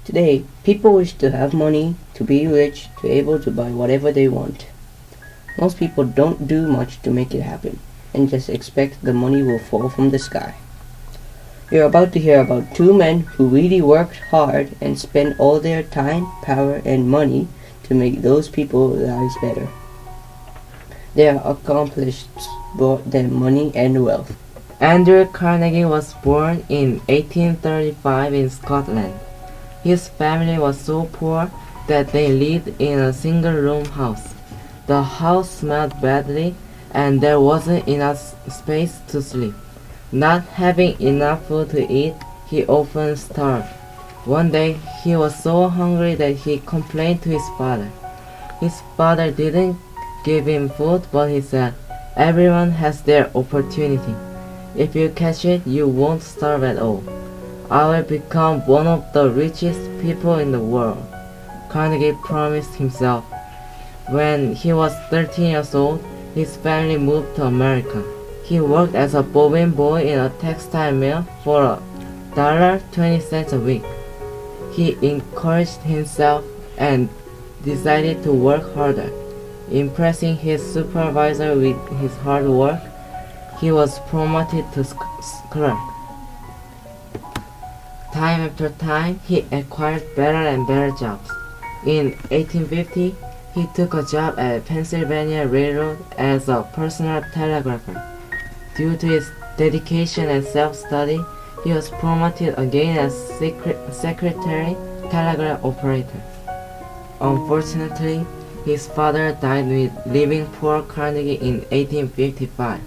Today, people wish to have money, to be rich, to be able to buy whatever they want. Most people don't do much to make it happen, and just expect the money will fall from the sky. You're about to hear about two men who really worked hard and spent all their time, power, and money to make those people's lives better. Their accomplishments brought them money and wealth. Andrew Carnegie was born in 1835 in Scotland. His family was so poor that they lived in a single-room house. The house smelled badly and there wasn't enough space to sleep. Not having enough food to eat, he often starved. One day, he was so hungry that he complained to his father. His father didn't give him food, but he said, "Everyone has their opportunity. If you catch it, you won't starve at all. I will become one of the richest people in the world," Carnegie promised himself. When he was 13 years old, his family moved to America. He worked as a bobbin boy in a textile mill for $1.20 a week. He encouraged himself and decided to work harder. Impressing his supervisor with his hard work, he was promoted to clerk. Time after time, he acquired better and better jobs. In 1850, he took a job at Pennsylvania Railroad as a personal telegrapher. Due to his dedication and self-study, he was promoted again as secretary telegraph operator. Unfortunately, his father died leaving poor Carnegie in 1855.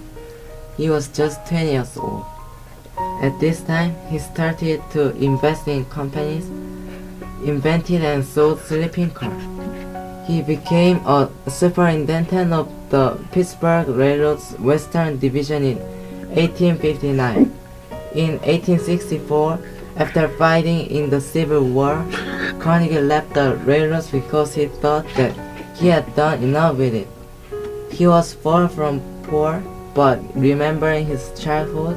He was just 20 years old. At this time, he started to invest in companies, invented and sold sleeping cars. He became a superintendent of the Pittsburgh Railroad's Western Division in 1859. In 1864, after fighting in the Civil War, Carnegie left the railroads because he thought that he had done enough with it. He was far from poor, but remembering his childhood,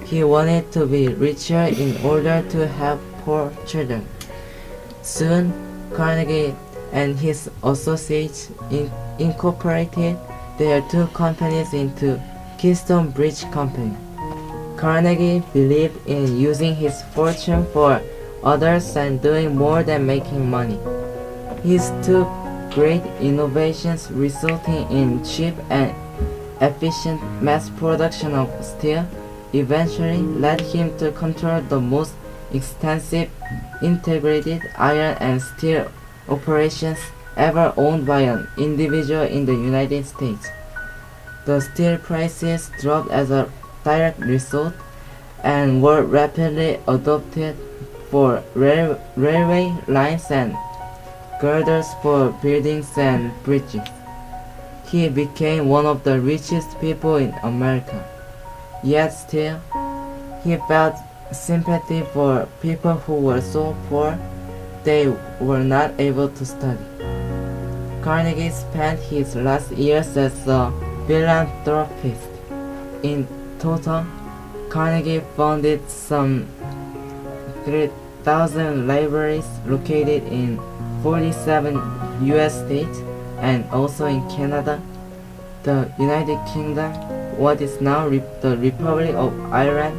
he wanted to be richer in order to help poor children. Soon, Carnegie and his associates incorporated their two companies into Keystone Bridge Company. Carnegie believed in using his fortune for others and doing more than making money. His two great innovations, resulting in cheap and efficient mass production of steel, eventually led him to control the most extensive integrated iron and steel operations ever owned by an individual in the United States. The steel prices dropped as a direct result and were rapidly adopted for railway lines and girders for buildings and bridges. He became one of the richest people in America. Yet still, he felt sympathy for people who were so poor they were not able to study. Carnegie spent his last years as a philanthropist. In total, Carnegie founded some 3,000 libraries located in 47 U.S. states and also in Canada, the United Kingdom, what is now the Republic of Ireland,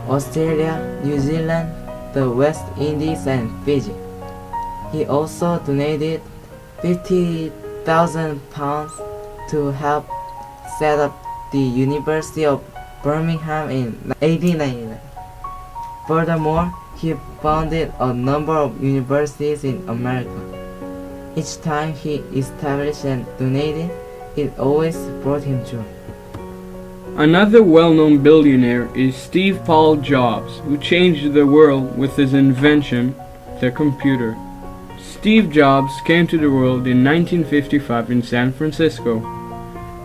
Australia, New Zealand, the West Indies, and Fiji. He also donated £50,000 to help set up the University of Birmingham in 1899. Furthermore, he founded a number of universities in America. Each time he established and donated, it always brought him joy. Another well-known billionaire is Steve Paul Jobs, who changed the world with his invention, the computer. Steve Jobs came to the world in 1955 in San Francisco.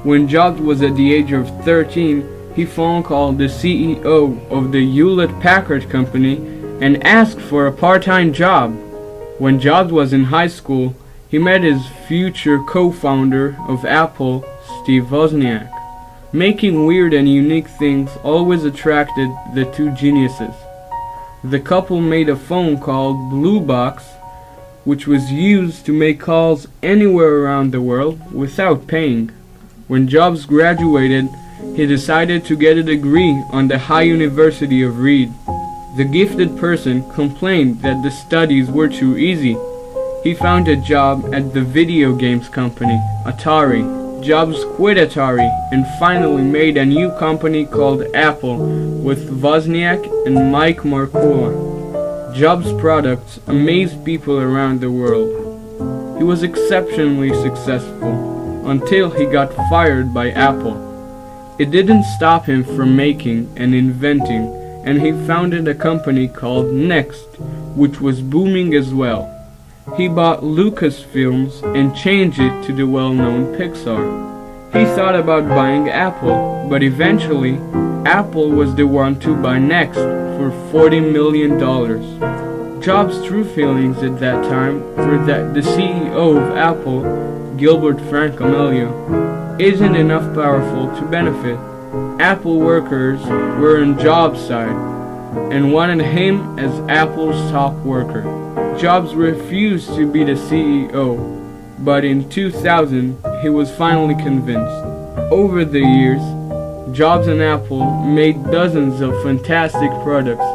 When Jobs was at the age of 13, he phone called the CEO of the Hewlett-Packard Company and asked for a part-time job. When Jobs was in high school, he met his future co-founder of Apple, Steve Wozniak. Making weird and unique things always attracted the two geniuses. The couple made a phone called Blue Box, which was used to make calls anywhere around the world without paying. When Jobs graduated, he decided to get a degree on the High University of Reed. The gifted person complained that the studies were too easy. He found a job at the video games company, Atari. Jobs quit Atari and finally made a new company called Apple with Wozniak and Mike Markula. Jobs' products amazed people around the world. He was exceptionally successful until he got fired by Apple. It didn't stop him from making and inventing, and he founded a company called Next, which was booming as well. He bought Lucasfilms and changed it to the well-known Pixar. He thought about buying Apple, but eventually Apple was the one to buy Next for $40 million. Jobs' true feelings at that time were that the CEO of Apple, Gilbert Frank Amelio, isn't enough powerful to benefit. Apple workers were on Jobs' side and wanted him as Apple's top worker. Jobs refused to be the CEO, but in 2000 he was finally convinced. Over the years, Jobs and Apple made dozens of fantastic products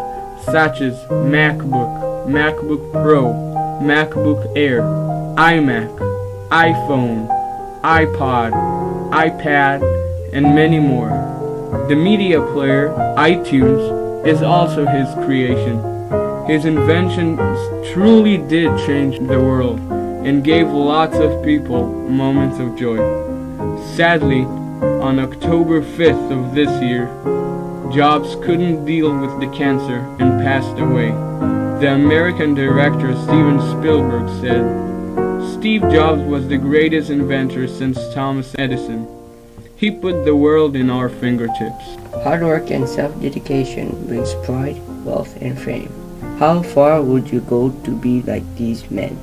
such as MacBook, MacBook Pro, MacBook Air, iMac, iPhone, iPod, iPad, and many more. The media player, iTunes, is also his creation. His inventions truly did change the world and gave lots of people moments of joy. Sadly, on October 5th of this year, Jobs couldn't deal with the cancer and passed away. The American director Steven Spielberg said, "Steve Jobs was the greatest inventor since Thomas Edison. He put the world in our fingertips." Hard work and self-dedication brings pride, wealth, and fame. How far would you go to be like these men?